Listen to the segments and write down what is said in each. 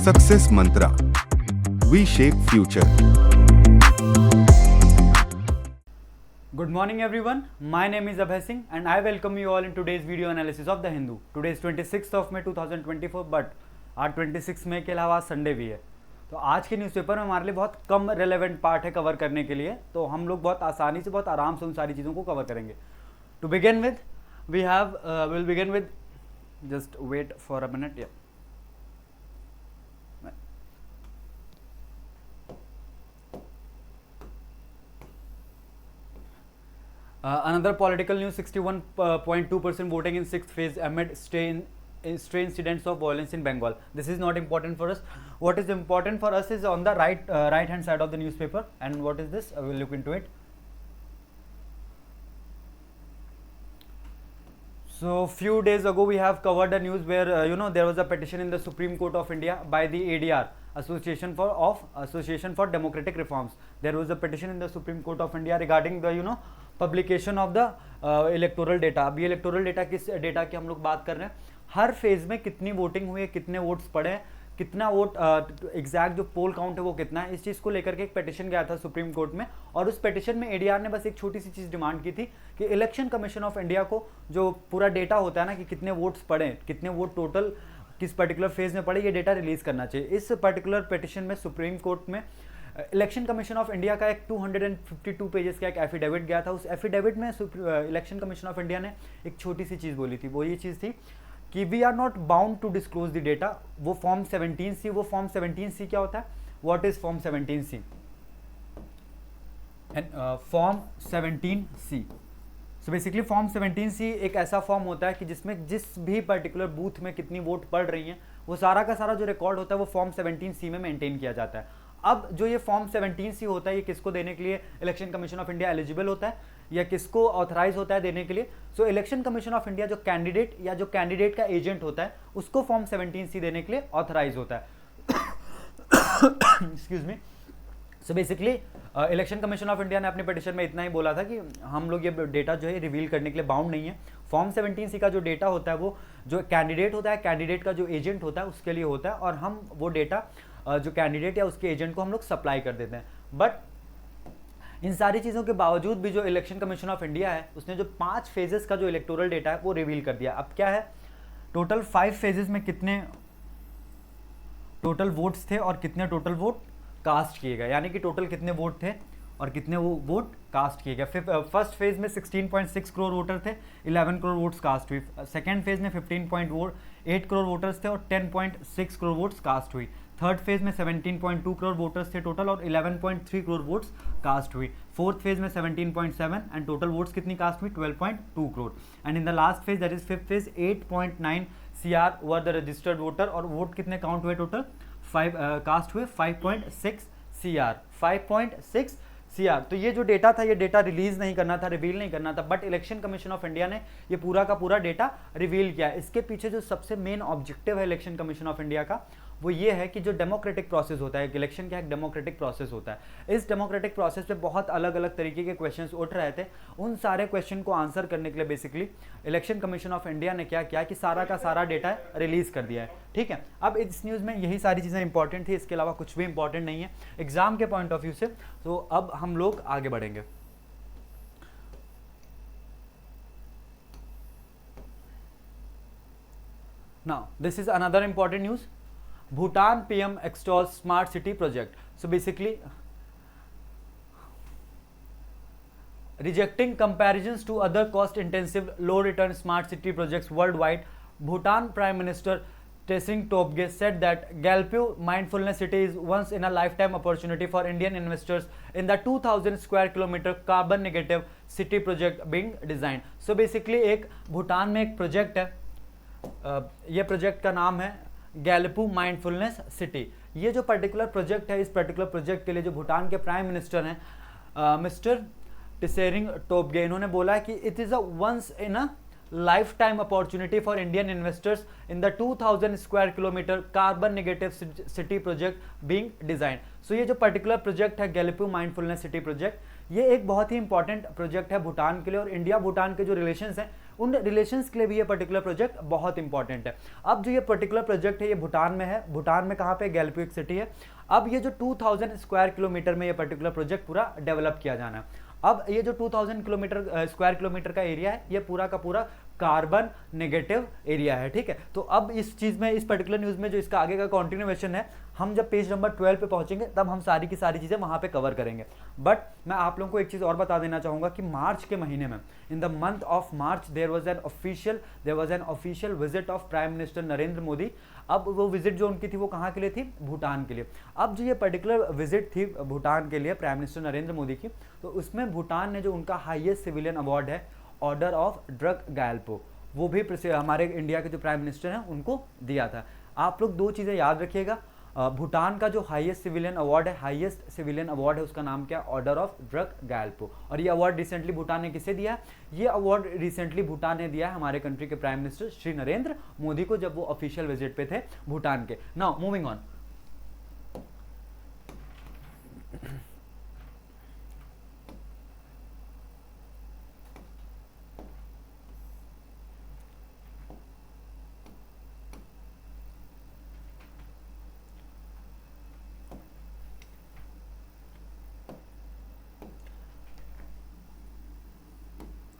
Success Mantra, V shape future. Good morning everyone, my name is Abhay Singh and I welcome you all in today's video analysis of The Hindu. Today is 26th of May 2024 but आज 26 मई के अलावा Sunday भी है, तो आज के newspaper में हमारे लिए बहुत कम रेलेवेंट पार्ट है कवर करने के लिए, तो हम लोग बहुत आसानी से बहुत आराम से उन सारी चीज़ों को कवर करेंगे। To begin with we have will begin with just wait for a minute या another political news, 61.2% voting in sixth phase amid stray incidents of violence in Bengal. This is not important for us. What is important for us is on the right hand side of the newspaper, and what is this? I will look into it. So few days ago we have covered a news where there was a petition in the Supreme Court of India by the ADR, Association for Democratic Reforms. There was a petition in the Supreme Court of India regarding the publication of the electoral data. अभी electoral data किस data की हम लोग बात कर रहे हैं, हर phase में कितनी वोटिंग हुई है, कितने वोट्स पड़े हैं, कितना वोट एग्जैक्ट जो पोल काउंट है वो कितना है, इस चीज़ को लेकर के एक पिटीशन गया था सुप्रीम कोर्ट में। और उस पिटीशन में एडीआर ने बस एक छोटी सी चीज़ डिमांड की थी कि इलेक्शन कमीशन ऑफ इंडिया को जो पूरा डेटा होता है ना कि कितने वोट्स पड़े, कितने वोट टोटल किस पर्टिकुलर फेज में पड़े, ये डेटा रिलीज करना चाहिए। इस पर्टिकुलर पिटीशन में सुप्रीम कोर्ट में इलेक्शन कमीशन ऑफ इंडिया का एक 252 पेजेस का एक एफिडेविट गया था। उस एफिडेविट में इलेक्शन कमीशन ऑफ इंडिया ने एक छोटी सी चीज़ बोली थी, वो ये चीज़ थी कि we are not bound to disclose the data. वो फॉर्म 17C, वो फॉर्म 17C क्या होता है, what is form 17C? Form 17C, so basically form 17C एक ऐसा फॉर्म होता है कि जिसमें जिस भी पर्टिकुलर बूथ में कितनी वोट पड़ रही हैं वो सारा का सारा जो रिकॉर्ड होता है वो फॉर्म 17C में मेंटेन किया जाता है। अब जो ये फॉर्म 17C होता है ये किसको देने के लिए election commission of India eligible होता है या किसको ऑथराइज होता है देने के लिए? सो इलेक्शन कमीशन ऑफ इंडिया जो कैंडिडेट या जो कैंडिडेट का एजेंट होता है उसको फॉर्म 17C देने के लिए ऑथराइज होता है। Excuse me. So basically election commission of India ने अपने पिटीशन में इतना ही बोला था कि हम लोग ये डेटा जो है रिवील करने के लिए बाउंड नहीं है। फॉर्म 17C का जो डेटा होता है वो जो कैंडिडेट होता है, कैंडिडेट का जो एजेंट होता है उसके लिए होता है, और हम वो डेटा जो कैंडिडेट या उसके एजेंट को हम लोग सप्लाई कर देते हैं। बट इन सारी चीज़ों के बावजूद भी जो इलेक्शन कमीशन ऑफ इंडिया है उसने जो 5 फेजेस का जो इलेक्टोरल डेटा है वो रिवील कर दिया। अब क्या है, टोटल 5 फेजेस में कितने टोटल वोट्स थे और कितने टोटल वोट कास्ट किए गए, यानी कि टोटल कितने वोट थे और कितने वो वोट कास्ट किए गए। फर्स्ट फेज में 16.6 करोड़ वोटर थे, 11 करोड़ वोट्स कास्ट हुई। सेकेंड फेज में 15.8 करोड़ वोटर्स थे और 10.6 करोड़ वोट्स कास्ट हुई। थर्ड फेज में 17.2 करोड़ वोटर्स थे टोटल और 11.3 करोड़ वोट्स कास्ट हुई। फोर्थ फेज में 17.7 एंड टोटल वोट्स कितनी कास्ट हुई, 12.2 crore. And in the last phase that is fifth phase 8.9 CR were the registered voter, और वोट कितने काउंट हुए टोटल कास्ट हुए 5.6 CR, 5.6 CR। तो ये जो डेटा था ये डेटा रिलीज नहीं करना था, रिवील नहीं करना था, but election commission of India ने ये पूरा का पूरा डेटा रिवील किया। इसके पीछे जो सबसे मेन ऑब्जेक्टिव है इलेक्शन कमीशन ऑफ इंडिया का वो ये है कि जो डेमोक्रेटिक प्रोसेस होता है, इलेक्शन का एक डेमोक्रेटिक प्रोसेस होता है। इस डेमोक्रेटिक प्रोसेस पे बहुत अलग अलग तरीके के क्वेश्चंस उठ रहे थे, उन सारे क्वेश्चन को आंसर करने के लिए basically election commission of India ने क्या किया कि सारा का सारा डेटा रिलीज कर दिया है। ठीक है, अब इस न्यूज़ में यही सारी चीज़ें इंपॉर्टेंट थी, इसके अलावा कुछ भी इंपॉर्टेंट नहीं है एग्जाम के पॉइंट ऑफ व्यू से। तो अब हम लोग आगे बढ़ेंगे। Now, this is another important news. Bhutan PM extols smart city project. So basically, rejecting comparisons to other cost-intensive, low-return smart city projects worldwide, Bhutan Prime Minister Tshering Tobgay said that Galpyu Mindfulness City is once-in-a-lifetime opportunity for Indian investors in the 2,000 square kilometer carbon-negative city project being designed. So basically, एक भूटान में एक project है, ये project का नाम है गैल्पू mindfulness city. ये जो पर्टिकुलर प्रोजेक्ट है, इस पर्टिकुलर प्रोजेक्ट के लिए जो भूटान के प्राइम मिनिस्टर हैं मिस्टर टिसेरिंग टोबगे, इन्होंने बोला कि it is a once in a lifetime opportunity for Indian investors in the 2000 square kilometre carbon negative city project being design. So ये जो पर्टिकुलर प्रोजेक्ट है गैल्पू माइंडफुलनेस सिटी प्रोजेक्ट, ये एक बहुत ही इंपॉर्टेंट प्रोजेक्ट है भूटान के लिए, और इंडिया भूटान के जो रिलेशंस हैं उन रिलेशंस के लिए भी ये पर्टिकुलर प्रोजेक्ट बहुत इंपॉर्टेंट है। अब जो ये पर्टिकुलर प्रोजेक्ट है ये भूटान में है। भूटान में कहाँ पे? गैल्पो एक सिटी है। अब ये जो 2000 स्क्वायर किलोमीटर में ये पर्टिकुलर प्रोजेक्ट पूरा डेवलप किया जाना है। अब ये जो 2000 स्क्वायर किलोमीटर का एरिया है ये पूरा का पूरा कार्बन नेगेटिव एरिया है, ठीक है। तो अब इस चीज में, इस पर्टिकुलर न्यूज में जो इसका आगे का कॉन्टिन्यूएशन है, हम जब पेज नंबर 12 पे पहुंचेंगे तब हम सारी की सारी चीजें वहां पे कवर करेंगे। बट मैं आप लोगों को एक चीज और बता देना चाहूंगा कि मार्च के महीने में, in the month of March, there was an official visit of prime minister Narendra Modi. अब वो विजिट जो उनकी थी वो कहाँ के लिए थी? भूटान के लिए। अब जो ये पर्टिकुलर विजिट थी भूटान के लिए प्राइम मिनिस्टर नरेंद्र मोदी की, तो उसमें भूटान ने जो उनका हाईएस्ट सिविलियन अवार्ड है, ऑर्डर ऑफ ड्रग गैल्पो, वो भी हमारे इंडिया के जो प्राइम मिनिस्टर हैं उनको दिया था। आप लोग दो चीज़ें याद रखिएगा, भूटान का जो हाईएस्ट सिविलियन अवार्ड है उसका नाम क्या? Order of Druk Gyalpo. और ये अवार्ड रिसेंटली भूटान ने किसे दिया है? ये अवार्ड रिसेंटली भूटान ने दिया है हमारे कंट्री के प्राइम मिनिस्टर श्री नरेंद्र मोदी को, जब वो ऑफिशियल विजिट पे थे भूटान के। Now moving on.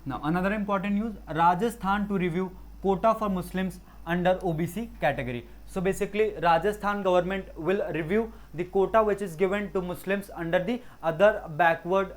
Now another important news, Rajasthan to review quota for Muslims under OBC category. So basically Rajasthan government will review the quota which is given to Muslims under the other backward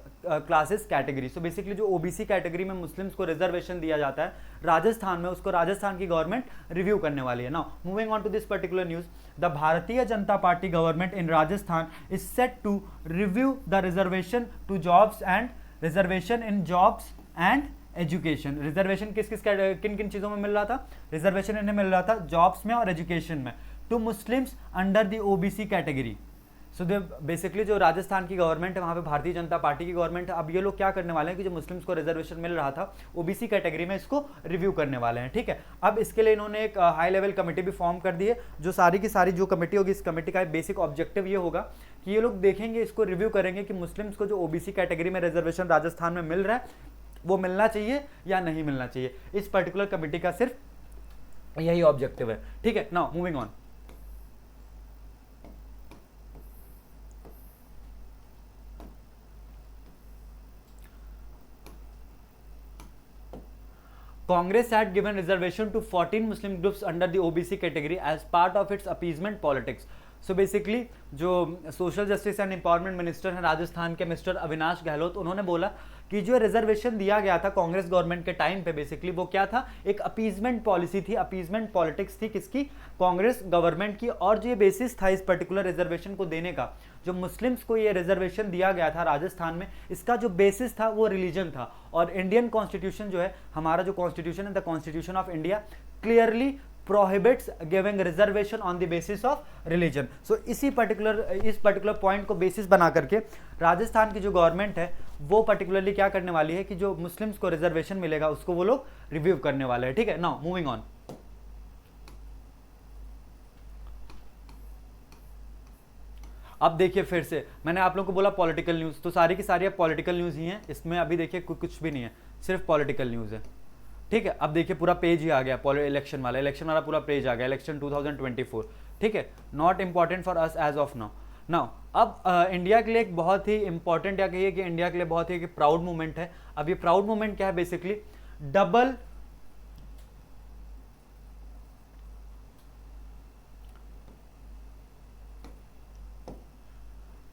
classes category. So basically जो OBC category में Muslims को reservation दिया जाता है राजस्थान में, उसको राजस्थान की government review करने वाली है। Now moving on to this particular news, the Bharatiya Janata Party government in Rajasthan is set to review the reservation to jobs and reservation in jobs and education. Reservation किन किन चीज़ों में मिल रहा था? Reservation इन्हें मिल रहा था जॉब्स में और एजुकेशन में, to Muslims under the OBC category. So they basically जो राजस्थान की गवर्नमेंट है वहाँ पे भारतीय जनता पार्टी की गवर्नमेंट है। अब ये लोग क्या करने वाले हैं कि जो मुस्लिम्स को रिजर्वेशन मिल रहा था ओबीसी कैटेगरी में, इसको रिव्यू करने वाले हैं, ठीक है। अब इसके लिए इन्होंने एक हाई लेवल कमेटी भी फॉर्म कर दी है, जो सारी की सारी जो कमेटी होगी, इस कमेटी का बेसिक ऑब्जेक्टिव ये होगा कि ये लोग देखेंगे, इसको रिव्यू करेंगे कि मुस्लिम्स को जो ओबीसी कैटेगरी में रिजर्वेशन राजस्थान में मिल रहा है वो मिलना चाहिए या नहीं मिलना चाहिए। इस पर्टिकुलर कमेटी का सिर्फ यही ऑब्जेक्टिव है, ठीक है। Now moving on. Congress had given reservation to 14 Muslim groups under the OBC category as part of its appeasement politics. So basically जो social justice and empowerment minister हैं राजस्थान के मिस्टर अविनाश गहलोत, उन्होंने बोला कि जो रिजर्वेशन दिया गया था कांग्रेस गवर्नमेंट के टाइम पे, बेसिकली वो क्या था? एक अपीजमेंट पॉलिसी थी, अपीजमेंट पॉलिटिक्स थी किसकी? कांग्रेस गवर्नमेंट की। और जो ये बेसिस था इस पर्टिकुलर रिजर्वेशन को देने का, जो मुस्लिम्स को ये रिजर्वेशन दिया गया था राजस्थान में, इसका जो बेसिस था वो रिलीजन था। और इंडियन कॉन्स्टिट्यूशन जो है, हमारा जो कॉन्स्टिट्यूशन है, the constitution of India clearly prohibits giving reservation on the basis of religion. So इस पर्टिकुलर पॉइंट को बेसिस बना करके राजस्थान की जो गवर्नमेंट है वो पर्टिकुलरली क्या करने वाली है कि जो मुस्लिम्स को रिजर्वेशन मिलेगा उसको वो लोग रिव्यू करने वाले हैं, ठीक है। Now moving on. अब देखिए फिर से मैंने आप लोगों को बोला पॉलिटिकल न्यूज, तो सारी की सारी अब पॉलिटिकल न्यूज ही है, इसमें अभी देखिए कुछ भी नहीं है, सिर्फ पॉलिटिकल न्यूज है, ठीक है। अब देखिए पूरा पेज ही आ गया, इलेक्शन वाला पूरा पेज आ गया, इलेक्शन 2024, ठीक है। Not important for us as of now. अब इंडिया के लिए एक बहुत ही इंपॉर्टेंट, या कहिए कि इंडिया के लिए बहुत ही प्राउड मोमेंट है। अब ये प्राउड मोमेंट क्या है? Basically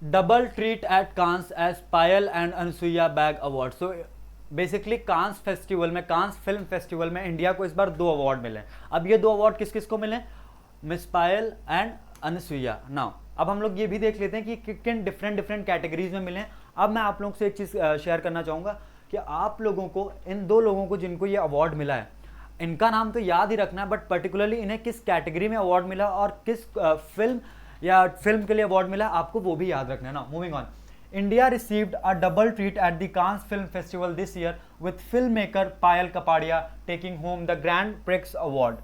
double treat at Cannes as Payal and Anasuya bag award. So basically Cannes film festival में इंडिया को इस बार 2 अवार्ड मिले। अब ये 2 अवार्ड किस किस को मिले? Miss Payal and Anasuya. Now अब हम लोग ये भी देख लेते हैं कि किन डिफरेंट कैटेगरीज में मिले हैं। अब मैं आप लोगों से एक चीज़ शेयर करना चाहूँगा कि आप लोगों को, इन 2 लोगों को जिनको ये अवार्ड मिला है, इनका नाम तो याद ही रखना है, बट पर्टिकुलरली इन्हें किस कैटेगरी में अवार्ड मिला और किस फिल्म के लिए अवार्ड मिला, आपको वो भी याद रखना है ना। Moving on. India received a double treat at the Cannes Film Festival this year with filmmaker Payal Kapadia taking home the Grand Prix Award.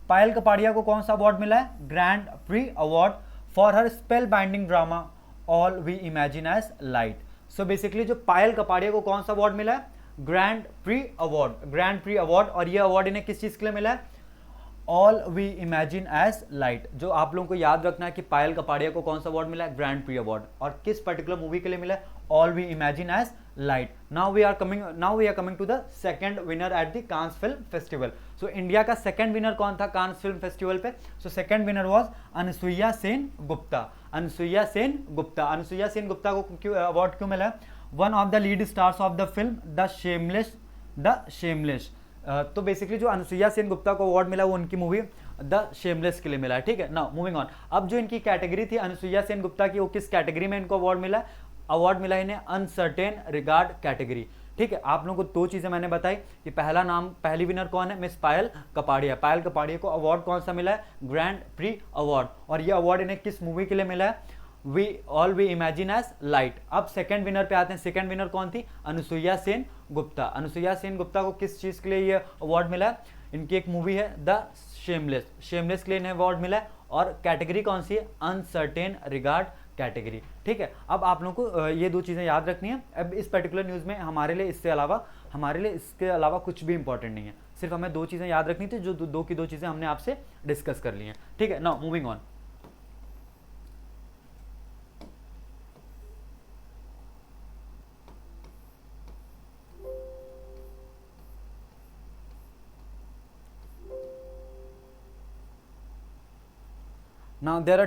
Payal Kapadia को कौन सा अवार्ड मिला है? Grand prix award for her spellbinding drama All We Imagine as Light. So basically जो पायल कपाड़िया को कौन सा award मिला है? ग्रैंड प्री अवार्ड, और ये अवार्ड इन्हें किस चीज़ के लिए मिला है? All We Imagine as Light. जो आप लोगों को याद रखना है कि पायल कपाड़िया को कौन सा अवार्ड मिला है? Grand prix award. और किस पर्टिकुलर मूवी के लिए मिला है? All We Imagine as Light. Now we are coming to the second winner at the Cannes film festival. So India का सेकंड विनर कौन था कांस फिल्म फेस्टिवल पे? So second winner was Anasuya Sen Gupta. Anasuya Sen Gupta को क्यों अवार्ड क्यों मिला है? One of the lead stars of the film The shameless. तो बेसिकली जो अनुसुईया सेन गुप्ता को अवार्ड मिला वो उनकी मूवी द शेमलेस के लिए मिला है, ठीक है। नाउ मूविंग ऑन, अब जो इनकी कैटेगरी थी अनुसुईया सेन गुप्ता की, वो किस कैटेगरी में इनको अवार्ड मिला? अवार्ड मिला इन्हें अनसर्टेन रिगार्ड कैटेगरी, ठीक है। आप लोगों को दो चीजें मैंने बताई कि पहली विनर कौन है? मिस पायल कपाड़िया। पायल कपाड़िया को अवार्ड कौन सा मिला है? Grand prix award. और ये अवार्ड इन्हें किस मूवी के लिए मिला है? We Imagine as Light. अब सेकंड विनर पे आते हैं। सेकंड विनर कौन थी? अनुसुईया सेन गुप्ता। अनुसुईया सेन गुप्ता को किस चीज के लिए ये अवार्ड मिला है? इनकी एक मूवी है द शेमलेस के लिए इन्हें अवार्ड मिला है, और कैटेगरी कौन सी है? अनसर्टेन रिगार्ड कैटेगरी, ठीक है। अब आप लोगों को ये दो चीजें याद रखनी है। अब इस पर्टिकुलर न्यूज में हमारे लिए इसके अलावा कुछ भी इंपॉर्टेंट नहीं है, सिर्फ हमें दो चीजें याद रखनी थी, जो दो की दो चीजें हमने आपसे डिस्कस कर ली हैं, ठीक है। Now moving on, now there are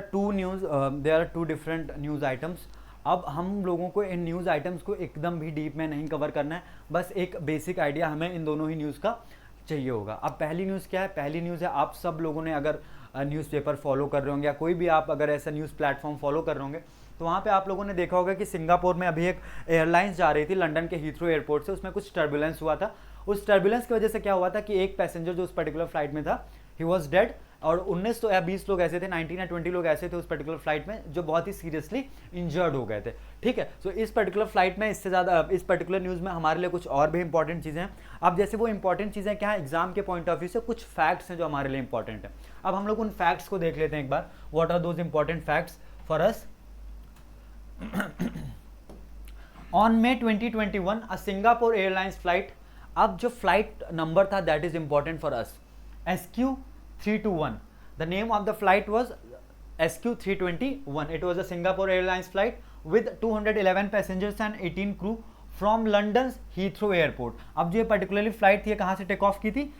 two different news items. अब हम लोगों को इन न्यूज़ आइटम्स को एकदम भी डीप में नहीं कवर करना है, बस एक बेसिक आइडिया हमें इन दोनों ही न्यूज़ का चाहिए होगा। अब पहली न्यूज़ क्या है? पहली न्यूज़ है, आप सब लोगों ने अगर न्यूज़पेपर फॉलो कर रहे होंगे या कोई भी आप अगर ऐसा न्यूज़ प्लेटफॉर्म फॉलो कर रहे होंगे, तो वहाँ पे आप लोगों ने देखा होगा कि सिंगापुर में अभी एक एयरलाइंस जा रही थी लंदन के हीथ्रो एयरपोर्ट से, उसमें कुछ टर्बुलेंस हुआ था। उस टर्बुलेंस की वजह से क्या हुआ था कि एक पैसेंजर जो उस पर्टिकुलर फ्लाइट में था, ही वॉज डेड, और 19 तो या 20 लोग ऐसे थे, 19 या 20 लोग ऐसे थे उस पर्टिकुलर फ्लाइट में जो बहुत ही सीरियसली इंजर्ड हो गए थे, ठीक है। सो इस पर्टिकुलर फ्लाइट में इससे ज़्यादा इस पर्टिकुलर न्यूज़ में हमारे लिए कुछ और भी इंपॉर्टेंट चीज़ें हैं। अब जैसे वो इंपॉर्टेंट चीज़ें क्या है एग्जाम के पॉइंट ऑफ व्यू से, कुछ फैक्ट्स हैं जो हमारे लिए इंपॉर्टेंट है। अब हम लोग उन फैक्ट्स को देख लेते हैं एक बार। What are those important facts for us? On May 2021 a Singapore Airlines flight, अब जो फ्लाइट नंबर था that is important for us, SQ321। The name of the flight was SQ321. It was a Singapore Airlines flight with 211 passengers and 18 crew from London's Heathrow Airport. अब जो ये particularly flight थी कहाँ से take off की थी?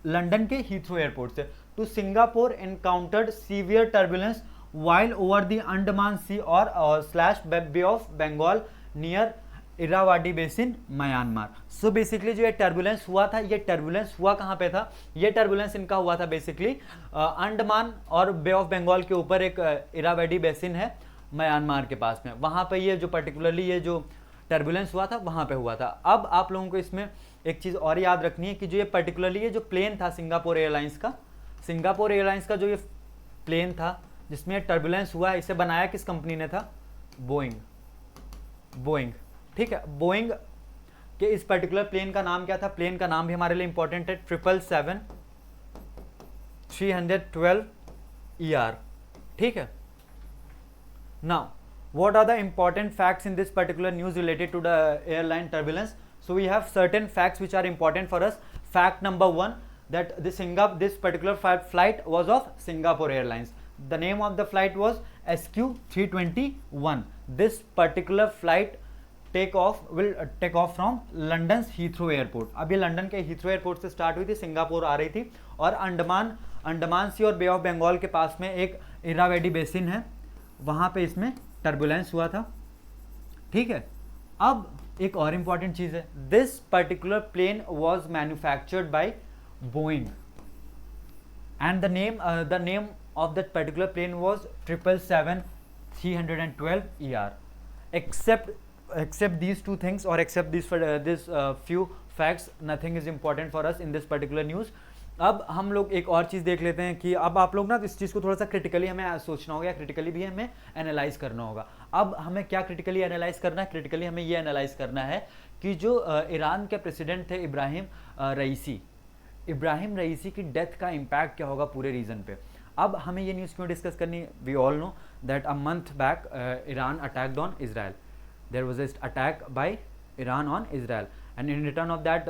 London के Heathrow airport से। To Singapore encountered severe turbulence while over the Andaman Sea or slash Bay of Bengal near Irrawaddy basin Myanmar. So basically जो ये टर्बुलेंस हुआ था, ये टर्बुलेंस हुआ कहाँ पे था? ये टर्बुलेंस इनका हुआ था बेसिकली अंडमान और बे ऑफ बंगाल के ऊपर एक इरावाडी बेसिन है म्यांमार के पास में, वहाँ पे ये जो पर्टिकुलरली ये जो टर्बुलेंस हुआ था वहाँ पे हुआ था। अब आप लोगों को इसमें एक चीज़ और याद रखनी है कि जो ये पर्टिकुलरली ये जो प्लेन था सिंगापुर एयरलाइंस का जो ये प्लेन था जिसमें टर्बुलेंस हुआ, इसे बनाया किस कंपनी ने था? बोइंग, ठीक है। बोइंग के इस पर्टिकुलर प्लेन का नाम क्या था? प्लेन का नाम भी हमारे लिए इंपॉर्टेंट है, 777-312ER, ठीक है। Now what are the important facts in this particular news related to the airline turbulence? So we have certain facts which are important for us. Fact number 1, that this particular flight was of Singapore Airlines. The name of the flight was SQ321. This particular flight will take off from London's Heathrow Airport. अब ये London के Heathrow airport से start हुई थी, Singapore आ रही थी, और अंडमान सी और बे ऑफ बंगाल के पास में एक इरावाडी बेसिन है, वहाँ पे इसमें टर्बुलेंस हुआ था, ठीक है। अब एक और इंपॉर्टेंट चीज़ है, this particular plane was manufactured by Boeing and the name of that particular plane was 777-312ER. Except these two things, or except this few facts, nothing is important for us in this particular news. अब हम लोग एक और चीज़ देख लेते हैं कि अब आप लोग ना इस चीज़ को थोड़ा सा क्रिटिकली हमें सोचना होगा, या क्रिटिकली भी हमें एनालाइज करना होगा। अब हमें क्या क्रिटिकली एनालाइज करना है? क्रिटिकली हमें ये एनालाइज करना है कि जो ईरान के प्रेसिडेंट थे इब्राहिम रईसी की डेथ का इम्पैक्ट क्या होगा पूरे रीजन पे। अब हमें ये न्यूज़ क्यों डिस्कस करनी है? We all know that a month back Iran attacked on Israel, there was a attack by Iran on Israel, and in return of that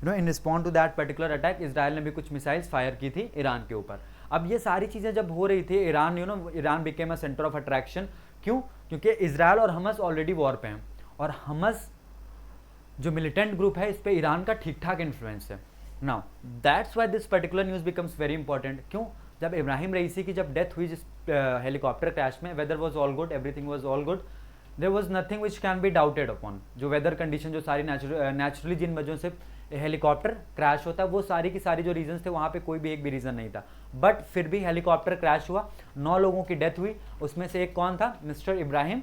in respond to that particular attack Israel ने भी कुछ missiles fire की थी Iran के ऊपर। अब ये सारी चीज़ें जब हो रही थी, Iran became a centre of attraction. क्यों? क्योंकि इसराइल और हमस ऑलरेडी वॉर पे हैं, और हमस जो मिलिटेंट ग्रुप है इस पे ईरान का ठीक ठाक इन्फ्लुएंस है। Now that's why this particular news becomes very important. क्यों? जब इब्राहिम रईसी की जब डेथ हुई जिस हेलीकॉप्टर क्रैश में, weather was all good, everything was all good, there was nothing which can be doubted upon. जो weather condition, जो सारी नेचुरली जिन वजहों से हेलीकॉप्टर क्रैश होता है, वो सारी की सारी जो रीजंस थे वहाँ पे कोई भी एक भी रीज़न नहीं था, बट फिर भी हेलीकॉप्टर क्रैश हुआ, 9 लोगों की डेथ हुई। उसमें से एक कौन था? मिस्टर इब्राहिम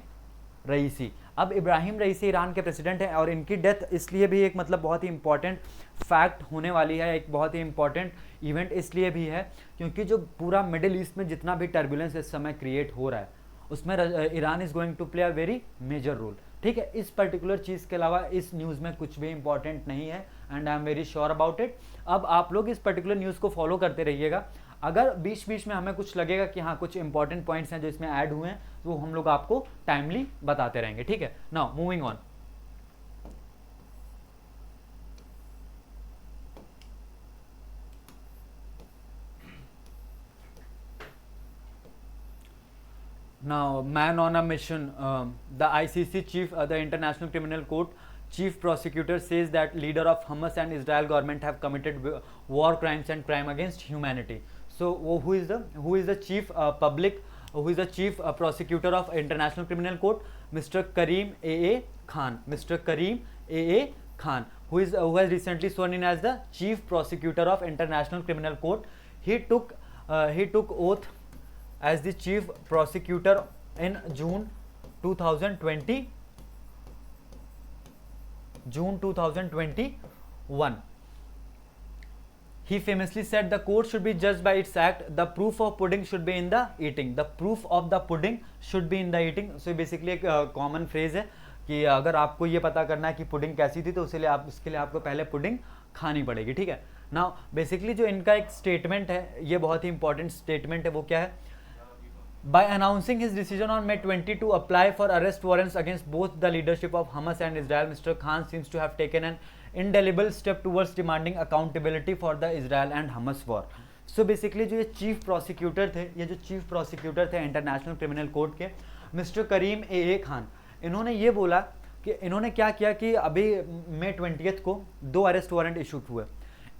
रईसी। अब इब्राहिम रईसी ईरान के प्रेसिडेंट हैं, और इनकी डेथ इसलिए भी एक मतलब बहुत ही इंपॉर्टेंट फैक्ट होने वाली है, एक बहुत ही इंपॉर्टेंट इवेंट इसलिए भी है क्योंकि जो पूरा मिडिल ईस्ट में जितना भी टर्बुलेंस इस समय क्रिएट हो रहा है उसमें Iran is going to play a very major role. ठीक है, इस पर्टिकुलर चीज़ के अलावा इस न्यूज़ में कुछ भी इंपॉर्टेंट नहीं है, and I am very sure about it. अब आप लोग इस पर्टिकुलर न्यूज़ को फॉलो करते रहिएगा। अगर बीच बीच में हमें कुछ लगेगा कि हाँ कुछ इंपॉर्टेंट पॉइंट्स हैं जो इसमें ऐड हुए हैं, तो हम लोग आपको टाइमली बताते रहेंगे। ठीक है, now moving on. Now, man on a mission. The ICC chief, the International Criminal Court chief prosecutor says that leader of Hamas and Israel government have committed war crimes and crime against humanity. So, who is the chief who is the chief prosecutor of International Criminal Court? Mr. Karim A.A. Khan. Mr. Karim A.A. Khan, who has recently sworn in as the chief prosecutor of International Criminal Court. He took oath as the chief prosecutor in June 2021. He famously said the court should be judged by its act. The proof of pudding should be in the eating. The proof of the pudding should be in the eating. So basically एक common phrase है कि अगर आपको ये पता करना है कि पुडिंग कैसी थी तो उसके लिए आपको पहले पुडिंग खानी पड़ेगी। ठीक है, नाउ बेसिकली जो इनका एक स्टेटमेंट है, ये बहुत ही इंपॉर्टेंट स्टेटमेंट है। वो क्या है? By announcing his decision on May 20 to apply for arrest warrants against both the leadership of Hamas and Israel, Mr. Khan seems to have taken an indelible step towards demanding accountability for the Israel and Hamas war. So basically जो ये chief prosecutor थे international criminal court के, mister Karim A Khan, इन्होंने ये बोला कि इन्होंने क्या किया कि अभी May 20 को 2 अरेस्ट वारंट इशू हुए।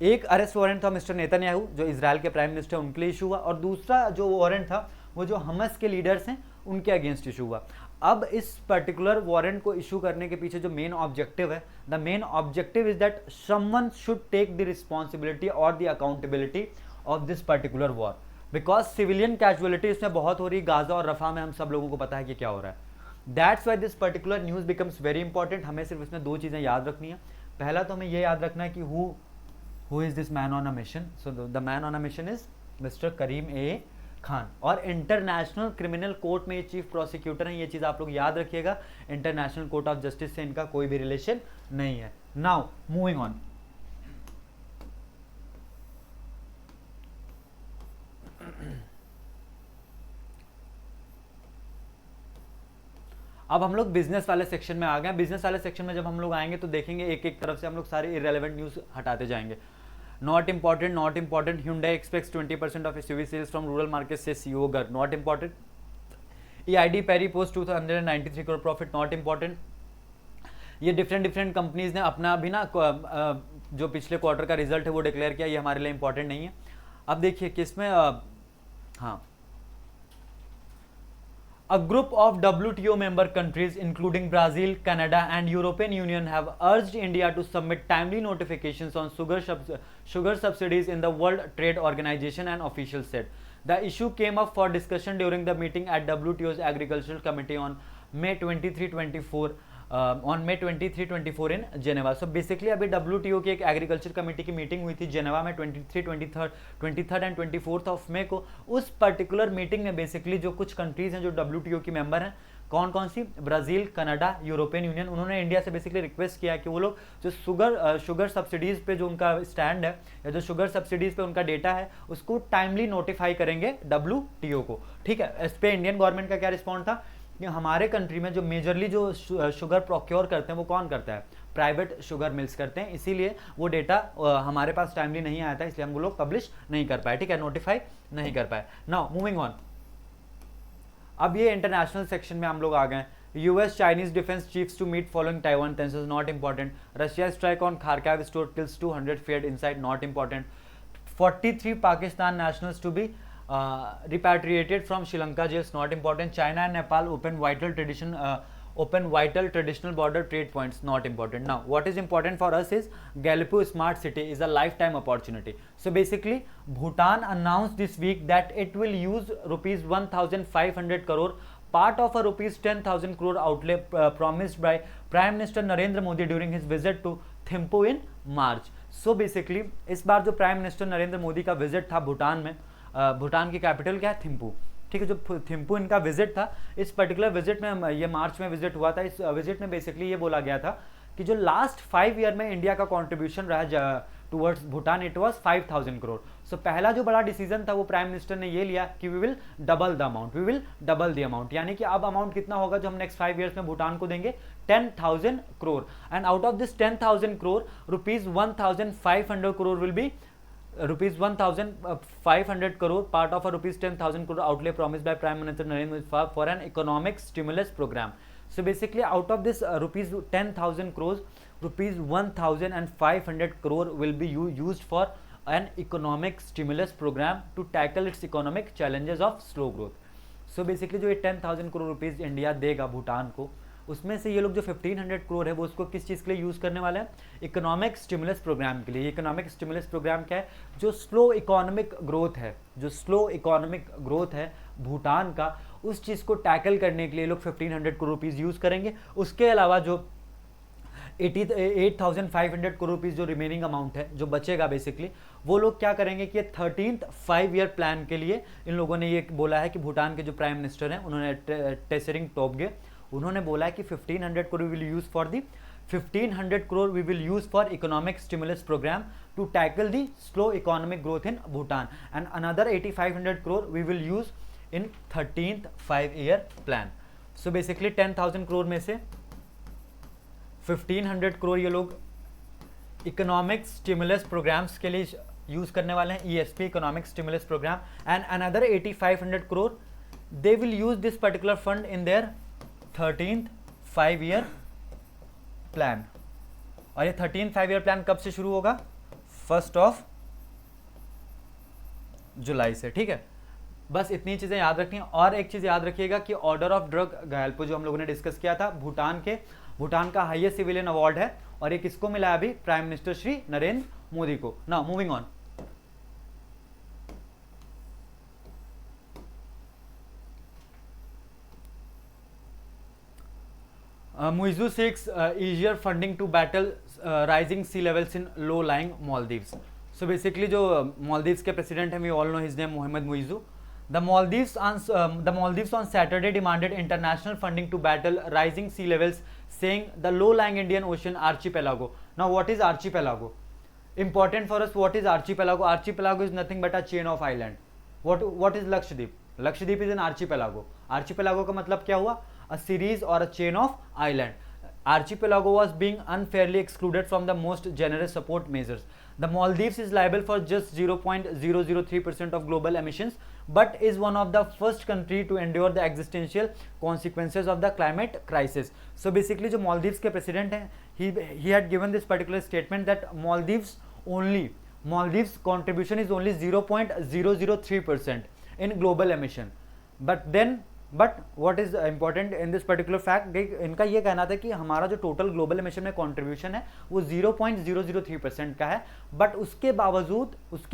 एक अरेस्ट वारंट था मिस्टर नेतन्याहू जो इजराइल के प्राइम मिनिस्टर, उनके लिए इशू हुआ, और दूसरा जो वारंट था वो जो हमस के लीडर्स हैं उनके अगेंस्ट इशू हुआ। अब इस पर्टिकुलर वारंट को इशू करने के पीछे जो मेन ऑब्जेक्टिव है, the main objective is that someone should take the responsibility और the accountability of this particular war, because civilian casualty इसमें बहुत हो रही, गाजा और रफा में हम सब लोगों को पता है कि क्या हो रहा है। That's why this particular news becomes very important. हमें सिर्फ इसमें 2 चीज़ें याद रखनी है। पहला तो हमें ये याद रखना है कि who is this man on a mission. So the man on a mission is mister Karim A Khan, और इंटरनेशनल क्रिमिनल कोर्ट में ये चीफ प्रोसिक्यूटर हैं। ये चीज़ आप लोग याद रखिएगा, इंटरनेशनल कोर्ट ऑफ जस्टिस से इनका कोई भी रिलेशन नहीं है। Now moving on. अब हम लोग बिजनेस वाले सेक्शन में आ गए। बिजनेस वाले सेक्शन में जब हम लोग आएंगे तो देखेंगे एक एक तरफ से हम लोग सारे इरेलेवेंट न्यूज़ हटाते जाएंगे। Not important. Hyundai expects 20% of SUV sales from rural markets, says CEO Garg. Not important. EID Perry post 293 crore profit. Not important. ये डिफरेंट कंपनीज ने अपना अभी ना जो पिछले क्वार्टर का रिजल्ट है वो डिक्लेयर किया, ये हमारे लिए इंपॉर्टेंट नहीं है। अब देखिए किसमें हाँ, A group of WTO member countries including Brazil, Canada and European Union have urged India to submit timely notifications on sugar subsidies in the World Trade Organization, and officials said. The issue came up for discussion during the meeting at WTO's Agricultural Committee on May 23-24 in Geneva. So basically अभी WTO की एक agriculture committee की meeting हुई थी Geneva में 23rd and 24th of May को। उस particular meeting में बेसिकली जो कुछ कंट्रीज हैं जो WTO की मेंबर हैं, कौन कौन सी? ब्राज़ील, कनाडा, यूरोपियन यूनियन, उन्होंने इंडिया से बेसिकली रिक्वेस्ट किया कि वो लोग जो शुगर सब्सिडीज़ पे जो उनका स्टैंड है या जो शुगर सब्सिडीज़ पे उनका डेटा है उसको टाइमली नोटिफाई करेंगे WTO को। ठीक है, इस पर इंडियन गवर्नमेंट का क्या रिस्पॉन्स था कि हमारे कंट्री में जो मेजरली जो शुगर प्रोक्योर करते हैं वो कौन करता है, प्राइवेट शुगर मिल्स करते हैं, इसीलिए वो डेटा हमारे पास टाइमली नहीं आया था, इसलिए हम लोग पब्लिश नहीं कर पाए, ठीक है, नोटिफाई नहीं कर पाए। नाउ मूविंग ऑन, अब ये इंटरनेशनल सेक्शन में हम लोग आ गए। US Chinese defense chiefs to meet following Taiwan tensions, not important. Russia strike on Kharkiv store kills 200 feared inside, not important. 43 Pakistan nationals to be repatriated from Sri Lanka jails, not important. China and Nepal open vital traditional border trade points, not important. Now what is important for us is Galpo smart city is a lifetime opportunity. So basically Bhutan announced this week that it will use rupees 1500 crore, part of a rupees 10,000 crore outlay promised by Prime Minister Narendra Modi during his visit to Thimphu in March. So basically इस बार जो prime minister Narendra Modi का visit था भूटान में, भूटान की capital क्या है, थिम्पू, ठीक है, जो थिम्पू इनका विजिट था, इस पर्टिकुलर विजिट में, ये मार्च में विजिट हुआ था, इस विजिट में बेसिकली ये बोला गया था कि जो लास्ट 5 ईयर में इंडिया का कंट्रीब्यूशन रहा towards Bhutan, it was 5000 crore. So पहला जो बड़ा डिसीजन था वो प्राइम मिनिस्टर ने ये लिया कि we will double the amount, we will double the amount, यानी कि अब अमाउंट कितना होगा जो हम नेक्स्ट 5 ईयर्स में भूटान को देंगे, 10,000 crore. And out of this 10,000 crore, rupees 1,500 crore will be rupees 1,500 crore, part of a rupees 10,000 crore outlay promised by Prime Minister Narendra Modi for an economic stimulus program. So basically out of this rupees 10,000 crores, rupees 1,500 crore will be used for an economic stimulus program to tackle its economic challenges of slow growth. So basically जो ये 10,000 crore rupees India देगा भूटान को, उसमें से ये लोग जो 1500 करोड़ है वो उसको किस चीज़ के लिए यूज़ करने वाले हैं, इकोनॉमिक स्टिमुलस प्रोग्राम के लिए। इकोनॉमिक स्टिमुलस प्रोग्राम क्या है, जो स्लो इकोनॉमिक ग्रोथ है, जो स्लो इकोनॉमिक ग्रोथ है भूटान का, उस चीज़ को टैकल करने के लिए लोग 1500 करोड़ रुपीज़ यूज़ करेंगे। उसके अलावा जो 8,500 करोड़ रुपीज़ जो रिमेनिंग अमाउंट है जो बचेगा, बेसिकली वो लोग क्या करेंगे कि 13th 5 ईयर प्लान के लिए इन लोगों ने ये बोला है कि भूटान के जो प्राइम मिनिस्टर हैं उन्होंने टेसरिंग टोब्गे, उन्होंने बोला है कि 1500 crore will use for the 1500 crore we will use for economic stimulus program to tackle the slow economic growth in Bhutan, and another 8,500 crore we will use in 13th 5-year plan. So basically 10,000 crore में से 1500 crore ये लोग economic stimulus programmes के लिए use करने वाले हैं, ESP economic stimulus program, and another 8,500 crore they will use this particular fund in their 13th 5-year plan. और ये 13th 5-year प्लान कब से शुरू होगा, 1 जुलाई से, ठीक है। बस इतनी चीजें याद रखनी है। और एक चीज याद रखिएगा कि ऑर्डर ऑफ ड्रग गैल्पो जो हम लोगों ने डिस्कस किया था, भूटान का हाईएस्ट सिविलियन अवार्ड है, और ये किसको मिला है अभी, प्राइम मिनिस्टर श्री नरेंद्र मोदी को। Now moving on, Muizu seeks easier funding to battle rising sea levels in low-lying Maldives. So basically जो Maldives के president हैं, we all know his name, Mohammed Muizu. The Maldives on Saturday demanded international funding to battle rising sea levels, saying the low-lying Indian Ocean archipelago. Now what is archipelago? Important for us, what is archipelago? Archipelago is nothing but a chain of island. What is Lakshadweep? Lakshadweep is an archipelago. Archipelago का मतलब क्या हुआ, a series or a chain of island. Archipelago was being unfairly excluded from the most generous support measures. The Maldives is liable for just 0.003% of global emissions, but is one of the first country to endure the existential consequences of the climate crisis. So basically जो Maldives के president हैं, he had given this particular statement that Maldives contribution is only 0.003% in global emission. But what is important in this particular fact, इनका ये कहना था कि हमारा जो टोटल ग्लोबल एमिशन में कंट्रीब्यूशन है वो 0.003% का है, बट उसके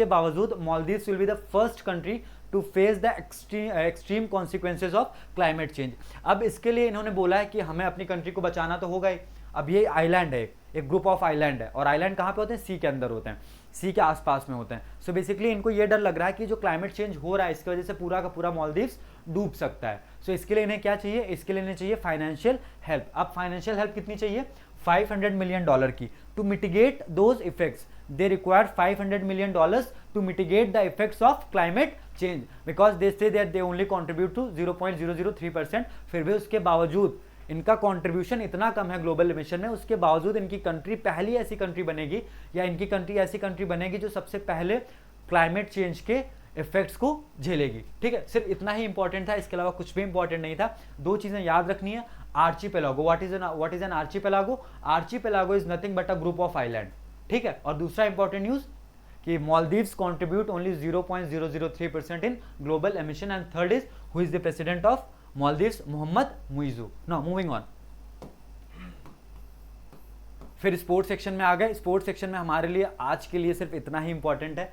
बावजूद Maldives will be the first country to face the extreme consequences of climate change. अब इसके लिए इन्होंने बोला है कि हमें अपनी कंट्री को बचाना तो होगा ही। अब ये आइलैंड है, एक ग्रुप ऑफ आइलैंड है, और आइलैंड कहाँ पे होते हैं, सी के अंदर होते हैं, सी के आसपास में होते हैं। सो बेसिकली इनको ये डर लग रहा है कि जो क्लाइमेट चेंज हो रहा है इसकी वजह से पूरा का पूरा मालदीव्स डूब सकता है। सो इसके लिए इन्हें क्या चाहिए, इसके लिए इन्हें चाहिए फाइनेंशियल हेल्प। अब फाइनेंशियल हेल्प कितनी चाहिए, $500 million की. To mitigate those effects, they required $500 million to mitigate the effects of climate change, because they say that they only contribute to 0.003%. फिर भी उसके बावजूद इनका कंट्रीब्यूशन इतना कम है ग्लोबल एमिशन में, उसके बावजूद इनकी कंट्री पहली ऐसी कंट्री बनेगी, या इनकी कंट्री ऐसी कंट्री बनेगी जो सबसे पहले क्लाइमेट चेंज के इफेक्ट्स को झेलेगी. ठीक है, सिर्फ इतना ही इंपॉर्टेंट था, इसके अलावा कुछ भी इंपॉर्टेंट नहीं था. दो चीजें याद रखनी है. Archipelago, what is an archipelago? Archipelago is nothing but a group of island. ठीक है, और दूसरा इंपॉर्टेंट न्यूज कि Maldives contribute only 0.003% in global emission. And third is who is the president of Maldives? Mohamed Muizzu. Now moving on. फिर sports section में आ गए. Sports section में हमारे लिए आज के लिए सिर्फ इतना ही इंपॉर्टेंट है.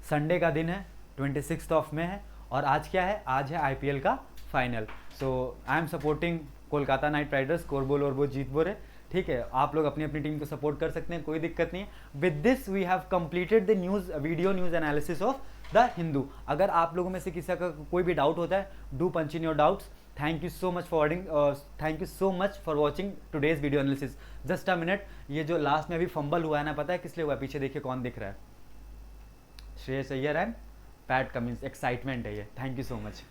संडे का दिन है, 26 मई है, और आज क्या है? आज है आईपीएल का final. So I am supporting Kolkata Knight Riders. कोरबो लोरबो जीतबो रे. ठीक है, आप लोग अपनी अपनी टीम को सपोर्ट कर सकते हैं, कोई दिक्कत नहीं है. With this we have completed the video news analysis of the Hindu. अगर आप लोगों में से किसी का कोई भी डाउट होता है, do punch in your doubts. Thank you so much for watching today's video analysis. Just a minute, ये जो लास्ट में अभी फंबल हुआ है ना, पता है किस लिए हुआ है? पीछे देखिए कौन दिख रहा है. Shreyas Iyer and PAT Cummins. Excitement है ये. Thank you so much.